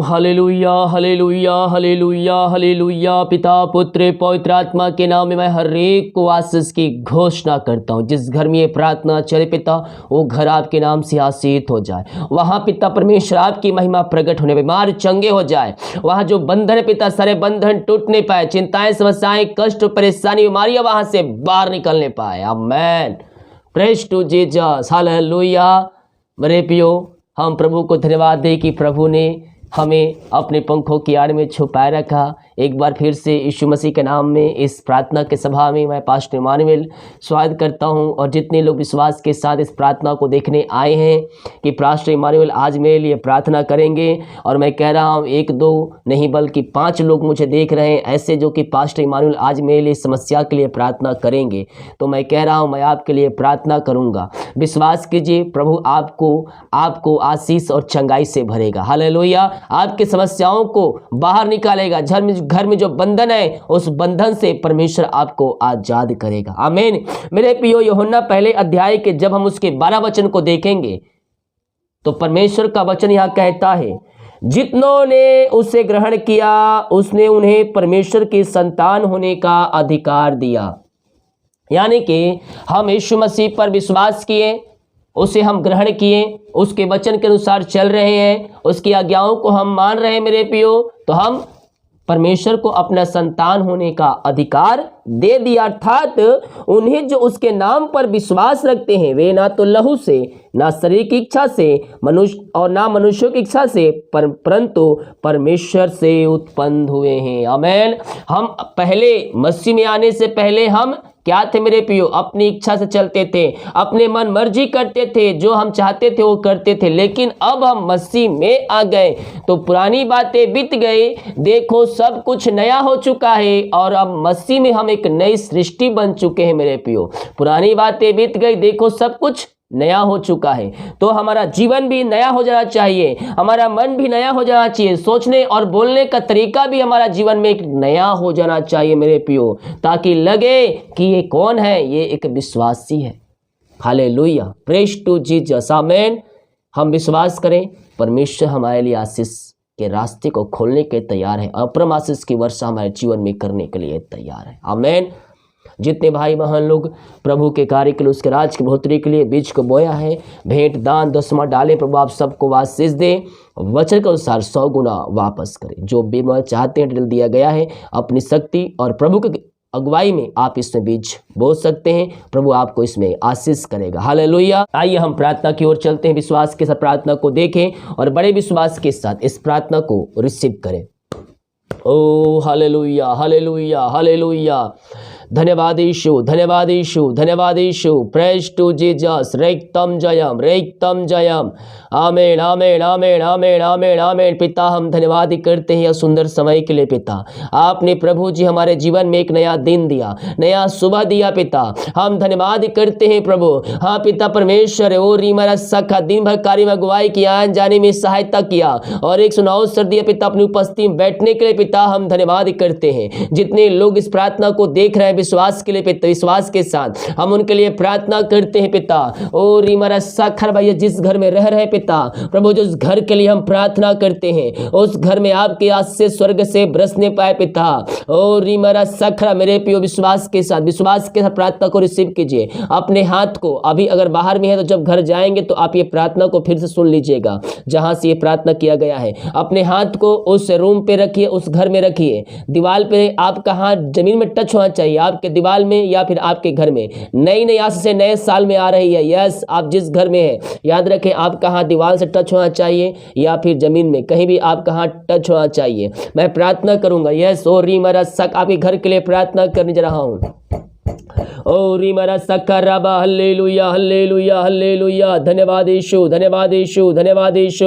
Hallelujah हालेलुया हालेलुया hallelujah. पिता पुत्र पवित्र आत्मा के नाम में मैं हर एक को आशीष की घोषणा करता हूँ। जिस घर में ये प्रार्थना चले पिता, वो घर आपके नाम से आशीष हो जाए। वहाँ पिता परमेश्वर आपकी महिमा प्रकट होने, बीमार चंगे हो जाए। वहाँ जो बंधन पिता, सारे बंधन टूट नहीं पाए, चिंताएं समस्याएं कष्ट परेशानी बीमारियां वहाँ से बाहर निकलने पाए। आमेन। Praise to Jesus. हालेलुया। मेरे प्रियो, हम प्रभु को धन्यवाद दें कि प्रभु ने हमें अपने पंखों की आड़ में छुपाए रखा। एक बार फिर से यीशु मसीह के नाम में इस प्रार्थना के सभा में मैं पास्टर इमानुएल स्वागत करता हूं। और जितने लोग विश्वास के साथ इस प्रार्थना को देखने आए हैं कि पास्टर इमानुएल आज मेरे लिए प्रार्थना करेंगे, और मैं कह रहा हूं एक दो नहीं बल्कि 5 लोग मुझे देख रहे हैं ऐसे, जो कि पास्टर इमानुएल आज मेरे लिए समस्या के लिए प्रार्थना करेंगे। तो मैं कह रहा हूँ मैं आपके लिए प्रार्थना करूँगा। विश्वास कीजिए, प्रभु आपको आशीष और चंगाई से भरेगा। हालेलुया। आपकी समस्याओं को बाहर निकालेगा। घर में जो बंधन है उस बंधन से परमेश्वर आपको आजाद करेगा। आमीन। मेरे प्रियो, यूहन्ना पहले अध्याय के जब हम उसके 12 वचन को देखेंगे तो परमेश्वर का वचन यहाँ कहता है, जितनों ने उसे ग्रहण किया उसने उन्हें परमेश्वर की संतान होने का अधिकार दिया। यानी कि हम यीशु मसीह पर विश्वास किए, उसे हम ग्रहण किए, उसके वचन के अनुसार चल रहे हैं, उसकी आज्ञाओं को हम मान रहे हैं मेरे प्रियो, तो हम परमेश्वर को अपना संतान होने का अधिकार दे दिया। अर्थात उन्हें जो उसके नाम पर विश्वास रखते हैं वे ना तो लहू से, ना शरीर की इच्छा से मनुष्य और ना मनुष्यों की इच्छा से परंतु परमेश्वर से उत्पन्न हुए हैं। आमीन। हम पहले मसीह में आने से पहले हम क्या थे मेरे प्रियो? अपनी इच्छा से चलते थे, अपने मन मर्जी करते थे, जो हम चाहते थे वो करते थे। लेकिन अब हम मसीह में आ गए तो पुरानी बातें बीत गई, देखो सब कुछ नया हो चुका है, और अब मसीह में हम एक नई सृष्टि बन चुके हैं मेरे प्रियो। पुरानी बातें बीत गई, देखो सब कुछ नया हो चुका है। तो हमारा जीवन भी नया हो जाना चाहिए, हमारा मन भी नया हो जाना चाहिए, सोचने और बोलने का तरीका भी हमारा जीवन में एक नया हो जाना चाहिए मेरे प्रियो, ताकि लगे कि ये कौन है, ये एक विश्वासी है। हालेलुया। Praise to Jesus. आमीन। हम विश्वास करें, परमेश्वर हमारे लिए आशीष के रास्ते को खोलने के तैयार है, अपरम आशीष की वर्षा हमारे जीवन में करने के लिए तैयार है। आमीन। जितने भाई बहन लोग प्रभु के कार्य के लिए, उसके राज की बढ़ोतरी के लिए बीज को बोया है, भेंट दान दसवां डालें। प्रभु आप सबको आशीष दें, वचन के अनुसार 100 गुना वापस करें। जो भी चाहते हैं डिटेल दिया गया है, अपनी शक्ति और प्रभु की अगुवाई में आप इसमें बीज बो सकते हैं। प्रभु आपको इसमें आशीष करेगा। हालेलुया। आइए हम प्रार्थना की ओर चलते हैं। विश्वास के साथ प्रार्थना को देखें और बड़े विश्वास के साथ इस प्रार्थना को रिसीव करें। ओ हालेलुया हालेलुया हालेलुया। धन्यवाद यीशु, धन्यवाद यीशु, धन्यवाद यीशु। Praise to Jesus. रेक्तम जयम, रेक्तम जयम। आमीन आमीन आमीन आमीन आमीन आमीन। पिता हम धन्यवाद करते हैं यह सुंदर समय के लिए। पिता आपने प्रभु जी हमारे जीवन में एक नया दिन दिया, नया सुबह दिया। पिता हम धन्यवाद करते हैं प्रभु। हाँ पिता परमेश्वर, ओ रीमरा सखा दिन भर कार्य में अगुवाई किया, आने जाने में सहायता किया, और एक सुनाओ अवसर दिया पिता अपनी उपस्थिति में बैठने के लिए। पिता हम धन्यवाद करते हैं। जितने लोग इस प्रार्थना को देख रहे हैं विश्वास के लिए पिता, विश्वास के साथ हम उनके लिए प्रार्थना करते हैं पिता। ओ रीमरा सखर भैया जिस घर में रह रहे पिता प्रभु, जो उस घर के लिए हम प्रार्थना करते हैं उस घर में आपके आशीष स्वर्ग से बरसने पाए पिता। ओ रीमरा सखरा मेरे प्रियो, विश्वास के साथ प्रार्थना को रिसीव कीजिए। अपने हाथ को अभी अगर बाहर में है तो जब घर जाएंगे तो आप ये प्रार्थना को फिर से सुन लीजिएगा जहां से ये प्रार्थना किया गया है। अपने हाथ को उस रूम पे रखिए, उस घर में रखिए। दीवार पे आपका हाथ जमीन में टच होना चाहिए, आपके दीवार में या फिर आपके घर में। नई आज से नए साल में आ रही है। यस, आप जिस घर में है याद रखें आपका हाथ दीवार से टच होना चाहिए या फिर जमीन में, कहीं भी आपका हाथ टच होना चाहिए। मैं प्रार्थना करूंगा। यस, ओ रीमरा सक आपके घर के लिए प्रार्थना करने जा रहा हूं। ओ रीमरा सक्कराबा। हल्लेलुया हल्लेलुया हल्लेलुया। धन्यवाद यीशु, धन्यवाद यीशु, धन्यवाद यीशु।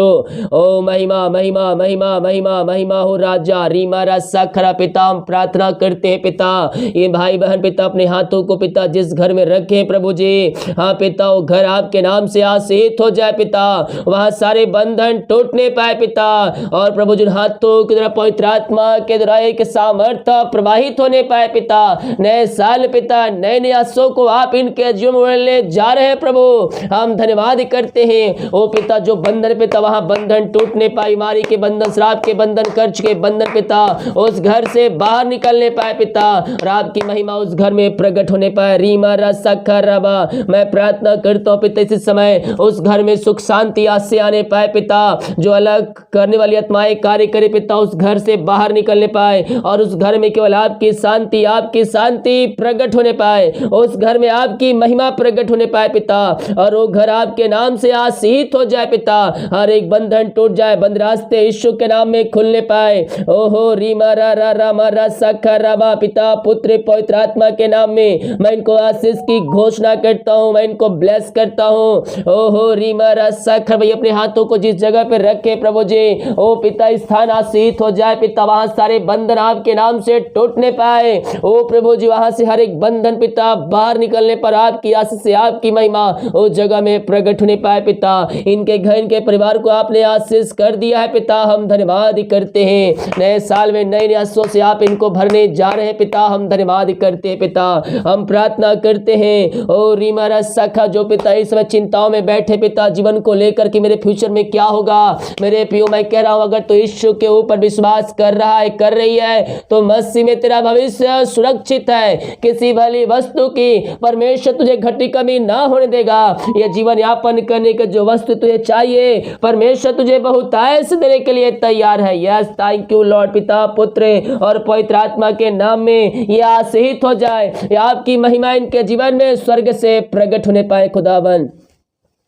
ओ महिमा महिमा महिमा महिमा महिमा हो राजा। रीमरा सक्करा पिता हम प्रार्थना करते हैं पिता, ये भाई बहन पिता अपने हाथों को पिता जिस घर में रखे प्रभु जी, हाँ पिता वो घर आपके नाम से आशीष हो जाए पिता, वहाँ सारे बंधन टूटने पाए पिता, और प्रभु जिन हाथों की तरह पवित्र आत्मा के द्वारा एक सामर्थ्य प्रवाहित होने पाए पिता। नए साल पिता नए नए आशीषों को आप इनके जीवन में ले जा रहे हैं प्रभु। हम धन्यवाद करते हैं ओ पिता, जो बंधन पिता वहां बंधन टूटने पाए, बीमारी के बंधन, श्राप के बंधन, कर्ज के बंधन पिता उस घर से बाहर निकलने पाए पिता, और आपकी महिमा उस घर में प्रकट होने पाए। रीमा रसा रबा, मैं प्रार्थना करता हूँ पिता इस समय उस घर में सुख शांति आज से आने पाए पिता, जो अलग करने वाली आत्माएं कार्य करे पिता उस घर से बाहर निकलने पाए, और उस घर में केवल आपकी शांति प्रकट होने पाए, उस घर में आपकी महिमा प्रकट होने पाए पिता, और वो घर आपके नाम से आशीषित हो जाए पिता। हर एक बंधन टूट जाए, बंद रास्ते यीशु के नाम में खुलने पाए। ओहो रीमा रा रा रामा रा सखा रामा, पिता पुत्र पवित्र आत्मा के नाम में मैं इनको आशीष की घोषणा करता हूँ, मैं इनको ब्लेस करता हूँ। ओहो रीमा रा सखा, भाई अपने हाथों को जिस जगह पे रखे प्रभु जी, ओ पिता स्थान आशीषित हो जाए पिता, वहां सारे बंधन आपके नाम से टूटने पाए। ओ प्रभु जी वहां से हर एक बंधन पिता बाहर निकलने पर आपकी आशीष से आपकी महिमा उस जगह में प्रकट होने पाए पिता। इनके घर इनके परिवार को आपने आशीष कर दिया है पिता, हम धन्यवाद करते हैं। नए साल में नए आशीषों से आप इनको भरने जा रहे हैं पिता, हम धन्यवाद करते हैं पिता। हम प्रार्थना करते हैं ओ रीमारा सखा, जो पिता इस समय चिंताओं में बैठे पिता, जीवन को लेकर के मेरे फ्यूचर में क्या होगा, मेरे पियो मैं कह रहा हूं अगर तो यीशु के ऊपर विश्वास कर रहा है, कर रही है, तो मसीह में तेरा भविष्य सुरक्षित है। किसी भली वस्तु की परमेश्वर तुझे घटी कमी ना होने देगा। यह जीवन यापन करने के जो वस्तु तुझे चाहिए परमेश्वर तुझे बहुतायत देने के लिए तैयार है। यस थैंक यू लॉर्ड, पिता पुत्र और पवित्र आत्मा के नाम में यह आशीषित हो जाए, आपकी महिमा इनके जीवन में स्वर्ग से प्रकट होने पाए खुदावन।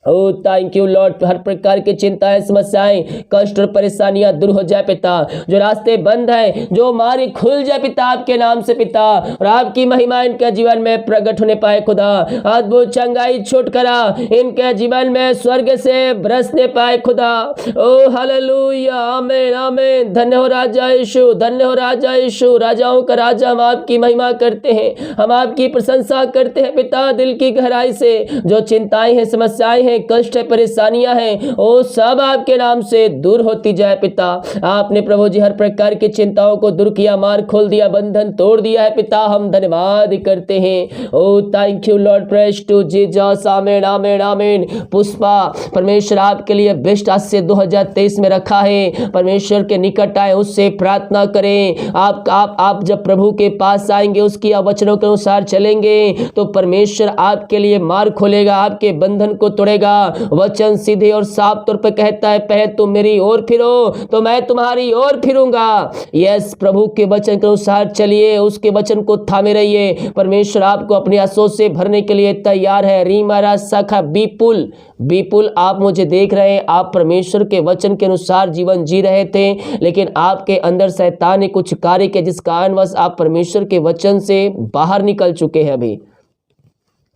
ओ थैंक यू लॉर्ड, हर प्रकार की चिंताएं, समस्याएं, कष्ट और परेशानियां दूर हो जाए पिता, जो रास्ते बंद है जो मार्ग खुल जाए पिता आपके नाम से पिता, और आपकी महिमा इनके जीवन में प्रकट होने पाए खुदा। अद्भुत चंगाई छुटकारा इनके जीवन में स्वर्ग से बरसने पाए खुदा। ओ हालेलुया, आमीन आमीन। धन्य हो राजा यीशु, धन्य हो राजा यीशु, राजाओं का राजा। हम आपकी महिमा करते हैं, हम आपकी प्रशंसा करते हैं पिता दिल की गहराई से। जो चिंताएं हैं, समस्याएं, कष्ट है, परेशानियां हैं, वो सब आपके नाम से दूर होती जाए पिता। आपने प्रभु जी हर प्रकार की चिंताओं को दूर किया, मार्ग खोल दिया, बंधन तोड़ दिया है पिता, हम धन्यवाद करते हैं। Oh thank you Lord, praise to Jesus, आमीन आमीन आमीन। पुष्पा, परमेश्वर आपके लिए बेस्ट आज से 2023 में रखा है, परमेश्वर के निकट आए, उससे प्रार्थना करें। आप जब प्रभु के पास आएंगे, उसकी वचनों के अनुसार चलेंगे, तो परमेश्वर आपके लिए मार्ग खोलेगा, आपके बंधन को तोड़ेगा। वचन सीधे और साफ तौर पर कहता है, पहले तुम मेरी ओर फिरो तो मैं तुम्हारी ओर फिरूंगा। यस, प्रभु के वचन के अनुसार चलिए, उसके वचन को थामे रहिए। परमेश्वर आपको अपने आंसुओं से भरने के लिए तैयार है। रीमारा सखा बीपुल, आप मुझे देख रहे हैं, आप परमेश्वर के वचन के अनुसार जीवन जी रहे थे, लेकिन आपके अंदर शैतान ने कुछ कार्य किया जिस कारणवश आप परमेश्वर के वचन से बाहर निकल चुके हैं अभी।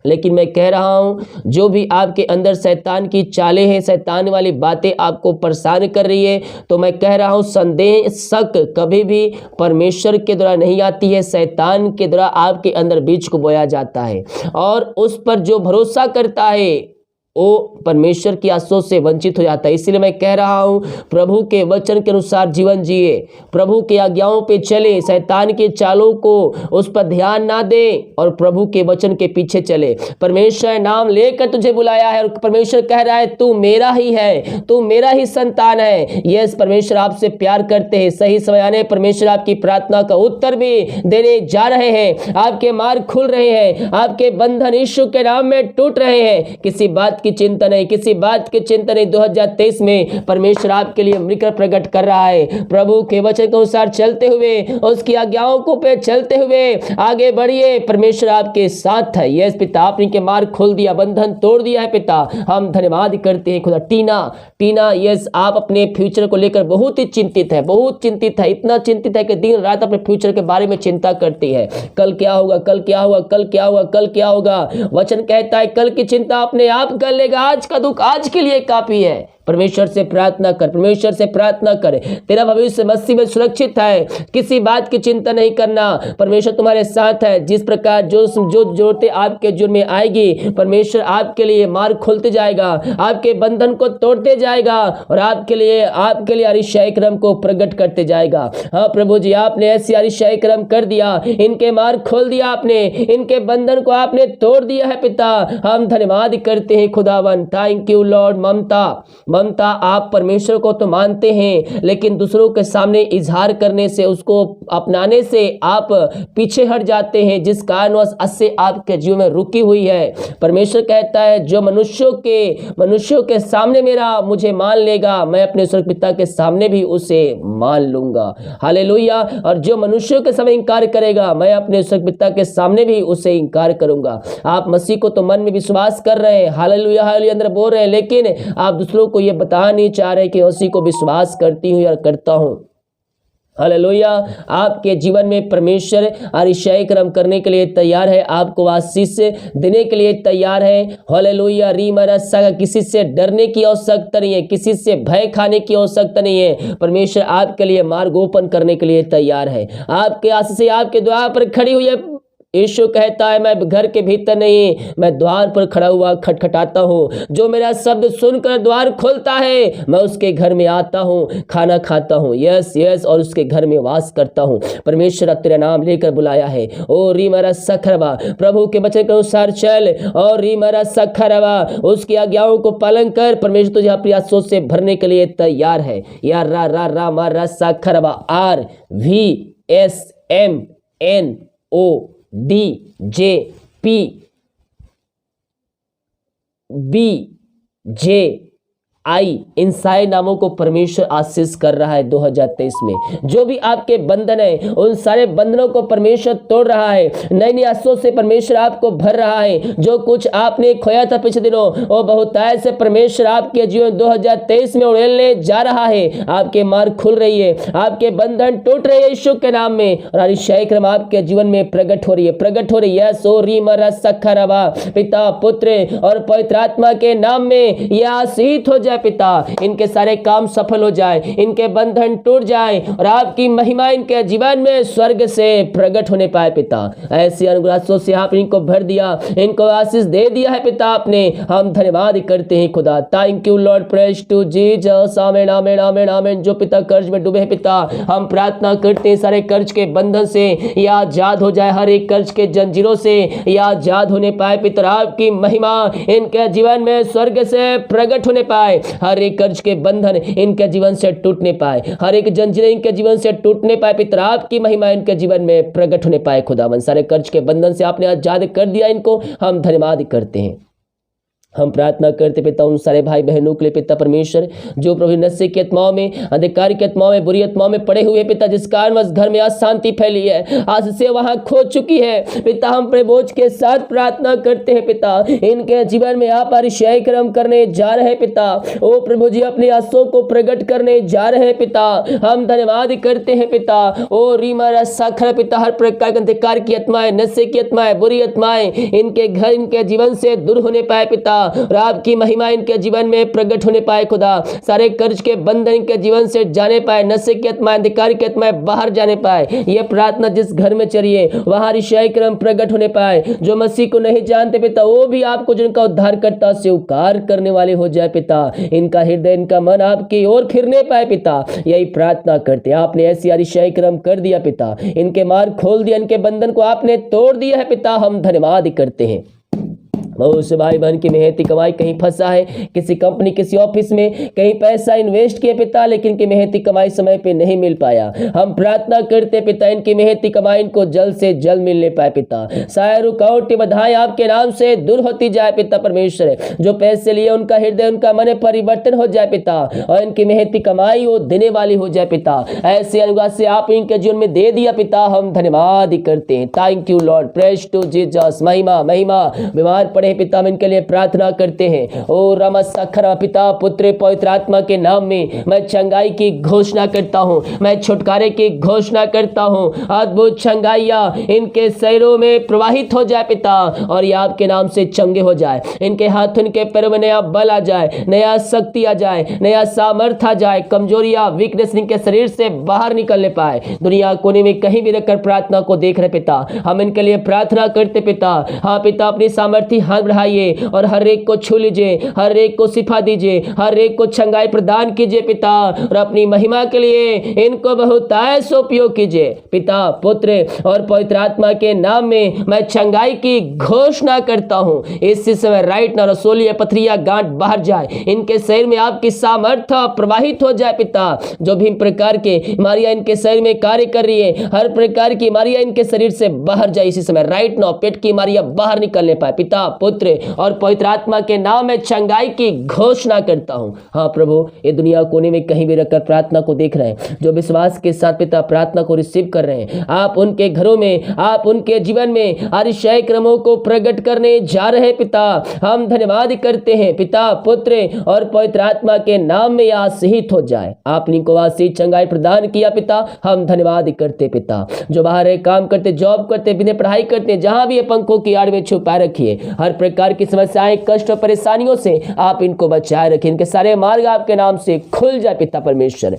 लेकिन मैं कह रहा हूं, जो भी आपके अंदर शैतान की चालें हैं, शैतान वाली बातें आपको परेशान कर रही है, तो मैं कह रहा हूं संदेह शक कभी भी परमेश्वर के द्वारा नहीं आती है, शैतान के द्वारा आपके अंदर बीज को बोया जाता है। और उस पर जो भरोसा करता है वो परमेश्वर की आशीषों से वंचित हो जाता है। इसलिए मैं कह रहा हूं, प्रभु के वचन के अनुसार जीवन जिए, प्रभु के आज्ञाओं पे चले, शैतान के चालों को उस पर ध्यान ना दे और प्रभु के वचन के पीछे चले। परमेश्वर नाम लेकर तुझे बुलाया है और परमेश्वर कह रहा है तू मेरा ही है, तू मेरा ही संतान है। यस, परमेश्वर आपसे प्यार करते हैं। सही समय आने परमेश्वर आपकी प्रार्थना का उत्तर भी देने जा रहे हैं। आपके मार्ग खुल रहे हैं, आपके बंधन यीशु के नाम में टूट रहे हैं। किसी बात की चिंता नहीं, किसी बात की चिंता नहीं। 2023 में परमेश्वर आपके लिए मृत प्रकट कर रहा है। प्रभु के वचन के अनुसार चलते हुए, उसकी आज्ञाओं को पे चलते हुए आगे बढ़िए, परमेश्वर आपके साथ है। यस पिता, आपने के मार्ग खोल दिया, बंधन तोड़ दिया है पिता, हम धन्यवाद करते हैं खुदा। टीना, यस, आप अपने फ्यूचर को लेकर बहुत ही चिंतित है, बहुत चिंतित है, इतना चिंतित है कि दिन रात अपने फ्यूचर के बारे में चिंता करती है। कल क्या होगा, कल क्या होगा, कल क्या होगा, कल क्या होगा। वचन कहता है कल की चिंता अपने आप कर लेगा, आज का दुख आज के लिए काफी है। परमेश्वर से प्रार्थना कर, परमेश्वर से प्रार्थना कर। तेरा भविष्य मसीह में सुरक्षित है, किसी बात की चिंता नहीं करना। परमेश्वर तुम्हारे साथ है। जिस प्रकार जो जरूरतें आपके जीवन में आएगी, परमेश्वर आपके लिए मार्ग खोलते जाएगा, आपके बंधन को तोड़ते जाएगा और आपके लिए अरिशाई क्रम को प्रकट करते जाएगा। हाँ प्रभु जी, आपने ऐसी अरिशाई क्रम कर दिया, इनके मार्ग खोल दिया आपने, इनके बंधन को आपने तोड़ दिया है पिता। हम धन्यवाद करते हैं खुदावन। Thank you Lord. ममता आप परमेश्वर को तो मानते हैं, लेकिन दूसरों के सामने इजहार करने से, उसको अपनाने से आप पीछे हट जाते हैं, जिस कारणवश अससे आपके जीवन में रुकी हुई है। परमेश्वर कहता है जो मनुष्यों के सामने मुझे मान लेगा, मैं अपने स्वर्ग पिता के सामने भी उसे मान लूंगा। हालेलुया। और जो मनुष्यों के सामने इंकार करेगा, मैं अपने स्वर्ग पिता के सामने भी उसे इंकार करूंगा। आप मसीह को तो मन में विश्वास कर रहे हैं, हालेलुया हालेलुया अंदर बोल रहे हैं, लेकिन आप दूसरों को यह बता नहीं चाह रहे कि मसीह को विश्वास करती हूं या करता हूं। हालेलुया। आपके जीवन में परमेश्वर अरिशाई क्रम करने के लिए तैयार है, आपको आशीष देने के लिए तैयार है। हालेलुया। रीमरसा, किसी से डरने की आवश्यकता नहीं है, किसी से भय खाने की आवश्यकता नहीं है। परमेश्वर आपके लिए मार्ग ओपन करने के लिए तैयार है। आपके आशीष आपके द्वार पर खड़ी हुई है। यीशु कहता है मैं घर के भीतर नहीं, मैं द्वार पर खड़ा हुआ खटखटाता हूँ। जो मेरा शब्द सुनकर द्वार खोलता है, मैं उसके घर में आता हूँ, खाना खाता हूँ, यस और उसके घर में वास करता हूँ। परमेश्वर तेरा नाम लेकर बुलाया है। ओ री मेरा सखरवा, प्रभु के वचन के अनुसार चल, और री मेरा सखरवा, उसकी आज्ञाओं को पालन कर। परमेश्वर तुझे अपनी आशीषों से भरने के लिए तैयार है। यार रा रा रा मारा सखरवा, RVSMNODJPBJI, इन सारे नामों को परमेश्वर आशीष कर रहा है 2023 में। जो भी आपके बंधन है, उन सारे बंधनों को परमेश्वर तोड़ रहा है। नई नई आशीषों से परमेश्वर आपको भर रहा है। जो कुछ आपने खोया था पिछले दिनों, वो बहुतायत से परमेश्वर आपके जीवन 2023 में उड़ेलने जा रहा है। आपके मार्ग खुल रही है, आपके बंधन टूट रहे हैं यीशु के नाम में, और अरिशाई क्रम आपके जीवन में प्रकट हो रही है। सो रीमरा सखरवा, पिता पुत्र और पवित्र आत्मा के नाम में यह आशीष हो जाए पिता। इनके सारे काम सफल हो जाए, इनके बंधन टूट जाए, और आपकी महिमा इनके जीवन में स्वर्ग से प्रकट होने पाए पिता। ऐसी अनुग्रहों से आप इनको भर दिया, इनको आशीष दे दिया है पिता आपने। हम धन्यवाद करते हैं खुदा। Thank you Lord, praise to Jesus. आमीन आमीन आमीन आमीन। जो पिता कर्ज में डूबे हैं पिता, हम प्रार्थना करते हैं सारे कर्ज के बंधन से ये आजाद हो जाए, हर एक कर्ज के जंजीरों से ये आजाद होने पाए पिता। आपकी महिमा इनके जीवन में स्वर्ग से प्रकट होने पाए, हर एक कर्ज के बंधन इनके जीवन से टूटने पाए, हर एक जंजीरें इनके जीवन से टूटने पाए पिता। आपकी महिमा इनके जीवन में प्रकट होने पाए खुदावन। सारे कर्ज के बंधन से आपने आजाद कर दिया इनको, हम धन्यवाद करते हैं। हम प्रार्थना करते पिता उन सारे भाई बहनों के लिए पिता परमेश्वर, जो प्रभु नशे की आत्माओं में, अंधकार की आत्माओं में, बुरी आत्माओं में पड़े हुए पिता, जिस कारणवश घर में अशांति फैली है, आज से वहां खो चुकी है पिता। हम प्रभोज के साथ प्रार्थना करते हैं पिता, इनके जीवन में आप अरिशाई क्रम करने जा रहे हैं पिता। ओ प्रभु जी, अपनी आशीषों को प्रकट करने जा रहे हैं पिता। हम धन्यवाद करते हैं पिता। ओ रीमा साखर पिता, हर प्रकार के अंधकार की आत्माएं, नशे की आत्माएं, बुरी आत्माएं इनके घर, इनके जीवन से दूर होने पाए पिता, और आपकी महिमा इनके जीवन में प्रकट होने पाए खुदा। सारे कर्ज के बंधन इनके जीवन से जाने पाए, नशे की आत्माएं, अंधकार की आत्माएं बाहर जाने पाए। ये प्रार्थना जिस घर में चलिए वहां अरिशाई क्रम प्रकट होने पाए। जो मसीह को नहीं जानते पिता, वो भी आपको जिनका उद्धारकर्ता स्वीकार करने वाले हो जाए पिता। इनका हृदय, इनका मन आपकी ओर फिरने पाए पिता। यही प्रार्थना करते, आपने ऐसी अरिशाई क्रम कर दिया पिता, इनके मार्ग खोल दिया, इनके बंधन को आपने तोड़ दिया है पिता। हम धन्यवाद करते हैं। बहुत से भाई बहन की मेहनती कमाई कहीं फंसा है, किसी कंपनी, किसी ऑफिस में कहीं पैसा इन्वेस्ट किए पिता, लेकिन इनकी मेहनती कमाई समय पे नहीं मिल पाया। हम प्रार्थना करते पिता, इनकी मेहनती कमाई इनको जल्द से जल्द मिलने पाए पिता। सारे रुकावटें बाधाएं आपके नाम से दूर होती जाए पिता परमेश्वर। जो पैसे लिए उनका हृदय, उनका मन परिवर्तन हो जाए पिता, और इनकी मेहनती कमाई वो देने वाली हो जाए पिता। ऐसे अनुग्रह से आप इनके जीवन में दे दिया पिता। हम धन्यवाद करते हैं। Thank you Lord, praise to Jesus. महिमा महिमा। बीमार पड़े रहे हैं पिता, हम इनके लिए प्रार्थना करते हैं। ओ रामा सखरा पिता पुत्र पवित्र आत्मा के नाम में मैं चंगाई की घोषणा करता हूँ, मैं छुटकारे की घोषणा करता हूँ। अद्भुत चंगाइयाँ इनके शरीरों में प्रवाहित हो जाए पिता, और ये आपके नाम से चंगे हो जाए। इनके हाथ इनके पैरों में नया बल आ जाए, नया शक्ति आ जाए, नया सामर्थ्य आ जाए, कमजोरियां वीकनेस इनके शरीर से बाहर निकलने पाए। दुनिया कोने में कहीं भी रखकर प्रार्थना को देख रहे पिता, हम इनके लिए प्रार्थना करते पिता। हाँ पिता, अपनी सामर्थ्य हाथ बढ़ाइए और हर एक को छू लीजिए, हर एक को शिफा दीजिए, हर एक को चंगाई प्रदान कीजिए पिता, और अपनी महिमा के लिए इनको बहुतायत से उपयोग कीजिए पिता पुत्र और पवित्र आत्मा के नाम में मैं चंगाई की घोषणा करता हूँ। इसी समय राइट ना रसोली पथरिया गांठ बाहर जाए, इनके शरीर में आपकी सामर्थ्य प्रवाहित हो जाए पिता। जो भी प्रकार के बीमारियां इनके शरीर में कार्य कर रही है, हर प्रकार की बीमारियां इनके शरीर से बाहर जाए इसी समय राइट नाउ। पेट की बीमारियां बाहर निकलने पाए पिता पुत्र और पवित्र आत्मा के नाम में चंगाई की घोषणा करता हूँ। हाँ प्रभु, ये दुनिया कोने में कहीं भी रखकर प्रार्थना को देख रहे हैं, जो विश्वास के साथ पिता प्रार्थना को रिसीव कर रहे हैं, आप उनके घरों में, आप उनके जीवन में अतिशय क्रमों को प्रकट करने जा रहे पिता। हम धन्यवाद करते हैं पिता पुत्र और पवित्र आत्मा के नाम में यह आशीषित हो जाए। आपने को आशीष चंगाई प्रदान किया पिता, हम धन्यवाद करते पिता। जो बाहर है, काम करते, जॉब करते, बिना पढ़ाई करते, जहां भी ये पंखों की आड़ में छुपाए रखिए, हर प्रकार की समस्याएं कष्ट और परेशानियों से आप इनको बचाए रखिए, इनके सारे मार्ग आपके नाम से खुल जाए पिता परमेश्वर।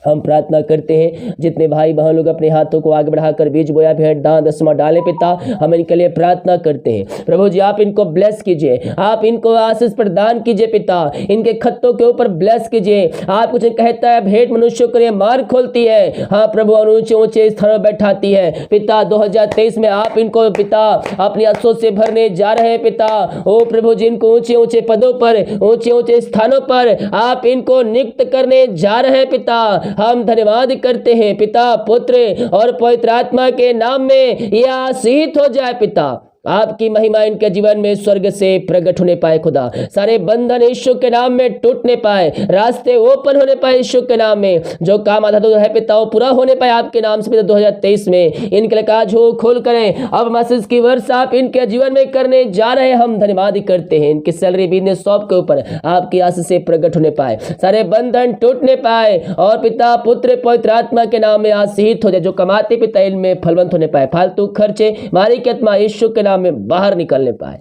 हम प्रार्थना करते हैं जितने भाई बहन लोग अपने हाथों को आगे बढ़ाकर बीज बोया भेंट दान दसवां डाले पिता, हम इनके लिए प्रार्थना करते हैं। प्रभु जी आप इनको ब्लेस कीजिए, आप इनको आशीष प्रदान कीजिए पिता, इनके खत्तों के ऊपर ब्लेस कीजिए। आप कुछ कहता है भेंट मनुष्यों के लिए मार्ग खोलती है, हाँ प्रभु और ऊंचे ऊंचे स्थानों बैठाती है पिता। 2023 में आप इनको पिता अपने आंसुओं से भरने जा रहे हैं पिता। ओ प्रभु जी इनको ऊंचे ऊंचे पदों पर, ऊंचे ऊंचे स्थानों पर आप इनको नियुक्त करने जा रहे हैं पिता। हम धन्यवाद करते हैं पिता पुत्र और पवित्र आत्मा के नाम में यह आशीषित हो जाए पिता। आपकी महिमा इनके जीवन में स्वर्ग से प्रकट होने पाए खुदा, सारे बंधन यीशु के नाम में टूटने पाए, रास्ते ओपन होने पाए यीशु के नाम में। जो काम आधा तो है पिता वो पूरा होने पाए आपके नाम से पिता। 2023 में इनके लिए काज हो खोल करें, अब मैसेज की वर्ष आप इनके जीवन में करने जा रहे हैं। हम धन्यवाद करते हैं इनकी सैलरी बिजनेस शॉप के ऊपर आपकी आशीष से प्रकट होने पाए, सारे बंधन टूटने पाए, और पिता पुत्र पवित्र आत्मा के नाम में आशीषित हो जाए। जो कमाते पिता इनमें फलवंत होने पाए, फालतू खर्चे मारी की आत्मा यीशु के नाम में बाहर निकलने पाए।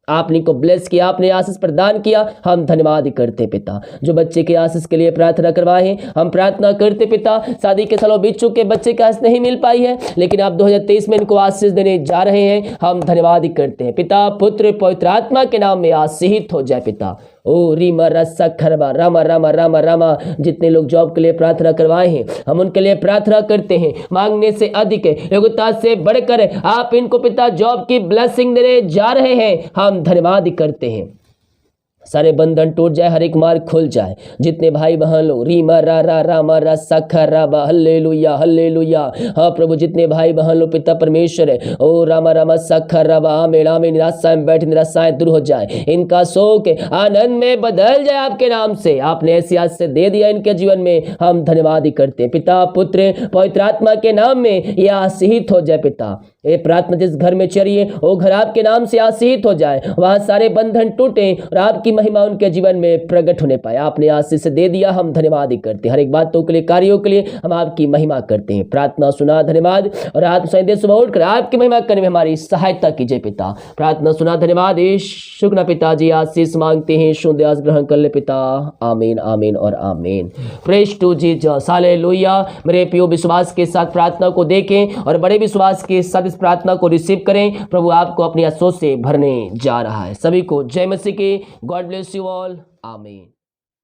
आपने को ब्लेस किया, आपने आशीष प्रदान किया, हम धन्यवाद करते पिता। जो बच्चे के आशीष के लिए प्रार्थना करवाए हैं, हम प्रार्थना करते पिता। शादी के सालों बीत चुके बच्चे का आशीष नहीं मिल पाई है, लेकिन आप 2023 में इनको आशीष देने जा रहे हैं, हम धन्यवाद करते हैं पिता पुत्र पवित्र आत्मा के नाम में आशीषित हो जाए पिता। ओ रीमा रसा खरबा रामा रामा रामा रामा। जितने लोग जॉब के लिए प्रार्थना करवाए हैं, हम उनके लिए प्रार्थना करते हैं। मांगने से अधिक, योग्यता से बढ़कर आप इनको पिता जॉब की ब्लेसिंग देने जा रहे हैं, हम धन्यवाद करते हैं। सारे बंधन टूट जाए, हर एक मार्ग खुल जाए। जितने भाई बहन लोग रीमा रा रा रामा रा सखा राबा हल्लेलुया हल्लेलुया। हाँ प्रभु, जितने भाई बहन लोग पिता परमेश्वर है, ओ रामा रामा सखा राबा आमेन आमेन। निराशाएं बैठ, निराशाएं दूर हो जाए, इनका शोक आनंद में बदल जाए आपके नाम से। आपने ऐसी आज से दे दिया इनके जीवन में, हम धन्यवाद करते पिता पुत्र पवित्र आत्मा के नाम में यह आशीषित हो जाए पिता। ये प्रार्थना जिस घर में चलिए वो घर आपके नाम से आशीषित हो जाए, वहां सारे बंधन टूटे और आपकी महिमा उनके जीवन में प्रकट होने पाए। आपने आशीष दे दिया, हम धन्यवाद करते हैं। हर एक बातों के लिए, कार्यों के लिए हम आपकी महिमा करते हैं। प्रार्थना सुना, धन्यवाद। और आत्म संदेश सुबह उठकर आपकी महिमा करने में हमारी सहायता कीजिए पिता। प्रार्थना सुना, धन्यवाद। शुक्र पिताजी, आशीष मांगते हैं, शुद्ध ग्रहण कर ले पिता। आमीन आमीन और आमीन। Praise to Jesus, hallelujah. मेरे प्रिय विश्वास के साथ प्रार्थना को देखें और बड़े विश्वास के साथ इस प्रार्थना को रिसीव करें। प्रभु आपको अपनी आशीष से भरने जा रहा है। सभी को जय मसीह की। God bless you all. आमीन।